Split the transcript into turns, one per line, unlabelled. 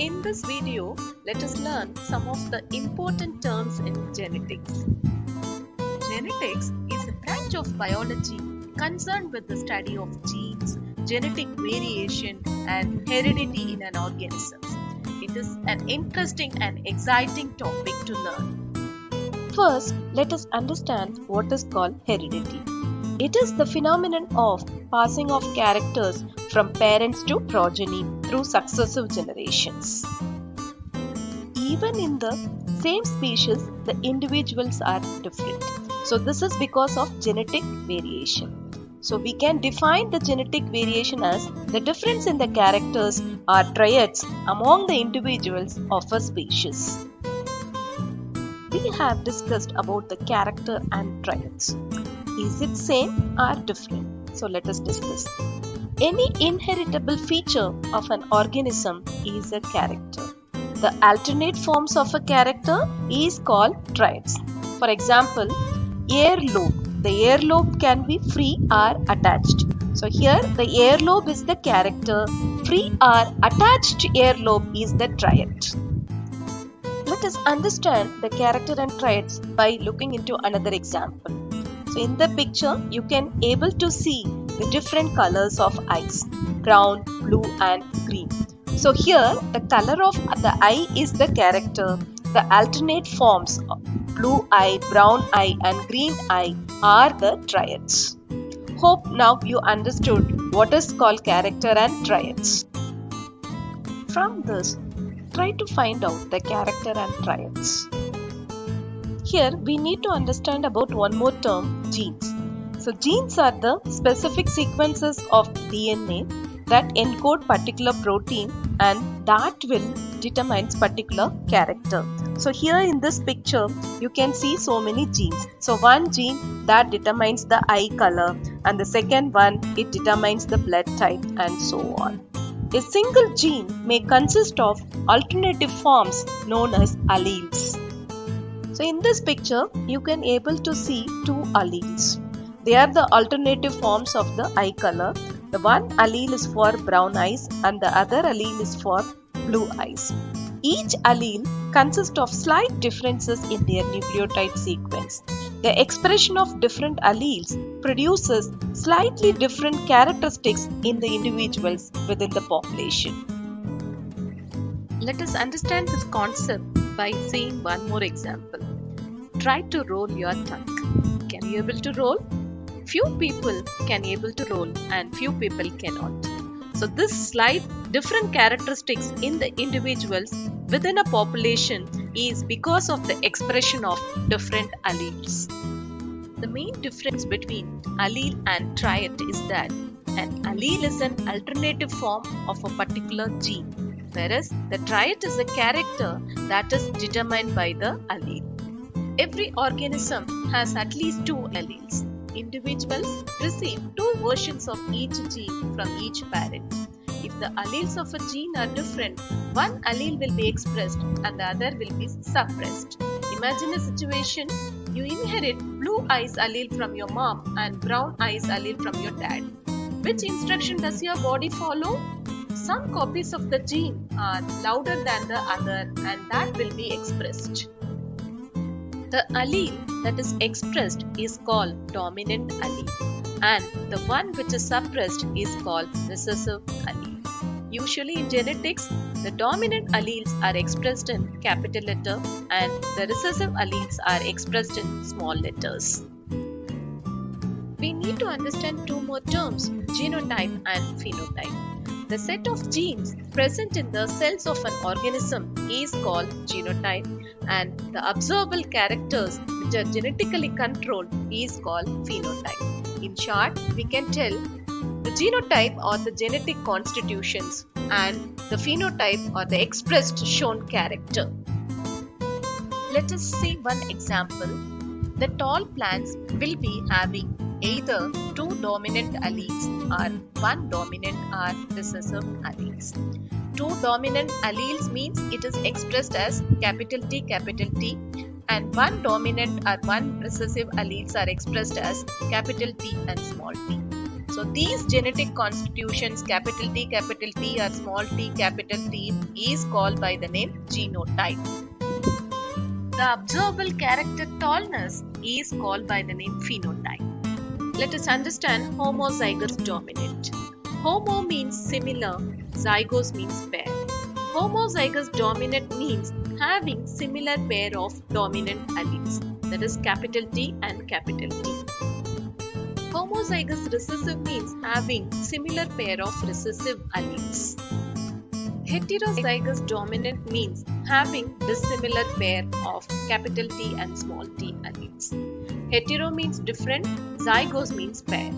In this video, let us learn some of the important terms in genetics. Genetics is a branch of biology concerned with the study of genes, genetic variation, and heredity in an organism. It is an interesting and exciting topic to learn. First, let us understand what is called heredity. It is the phenomenon of passing of characters from parents to progeny through successive generations. Even in the same species, the individuals are different. So this is because of genetic variation. So we can define the genetic variation as the difference in the characters or traits among the individuals of a species. We have discussed about the character and traits. Is it same or different? So let us discuss. Any inheritable feature of an organism is a character. The alternate forms of a character is called traits. For example, earlobe. The earlobe can be free or attached. So here the earlobe is the character, free or attached earlobe is the trait. Let us understand the character and traits by looking into another example. So in the picture you can able to see the different colors of eyes, brown, blue and green. So here the color of the eye is the character. The alternate forms of blue eye, brown eye and green eye are the traits. Hope now you understood what is called character and traits. From this, try to find out the character and traits. Here we need to understand about one more term, genes. So genes are the specific sequences of DNA that encode particular protein and that will determine particular character. So here in this picture you can see so many genes. So one gene that determines the eye color and the second one it determines the blood type and so on. A single gene may consist of alternative forms known as alleles. So in this picture you can able to see two alleles. They are the alternative forms of the eye color. The one allele is for brown eyes and the other allele is for blue eyes. Each allele consists of slight differences in their nucleotide sequence. The expression of different alleles produces slightly different characteristics in the individuals within the population. Let us understand this concept by seeing one more example. Try to roll your tongue. Can you able to roll? Few people can able to roll and few people cannot. So this slight different characteristics in the individuals within a population is because of the expression of different alleles. The main difference between allele and trait is that an allele is an alternative form of a particular gene, whereas the trait is a character that is determined by the allele. Every organism has at least two alleles. Individuals receive two versions of each gene from each parent. If the alleles of a gene are different, one allele will be expressed and the other will be suppressed. Imagine a situation, you inherit blue eyes allele from your mom and brown eyes allele from your dad. Which instruction does your body follow? Some copies of the gene are louder than the other and that will be expressed. The allele that is expressed is called dominant allele and the one which is suppressed is called recessive allele. Usually in genetics, the dominant alleles are expressed in capital letter and the recessive alleles are expressed in small letters. We need to understand two more terms, genotype and phenotype. The set of genes present in the cells of an organism is called genotype and the observable characters which are genetically controlled is called phenotype. In short, we can tell the genotype are the genetic constitutions and the phenotype are the expressed shown character. Let us see one example. The tall plants will be having either two dominant alleles or one dominant or recessive alleles. Two dominant alleles means it is expressed as capital T and one dominant or one recessive alleles are expressed as capital T and small t. So these genetic constitutions, capital T or small t capital T, is called by the name genotype. The observable character tallness is called by the name phenotype. Let us understand homozygous dominant. Homo means similar, zygous means pair. Homozygous dominant means having similar pair of dominant alleles, that is capital T and capital T. Homozygous recessive means having similar pair of recessive alleles. Heterozygous dominant means having dissimilar pair of capital T and small t alleles. Hetero means different, zygous means pair.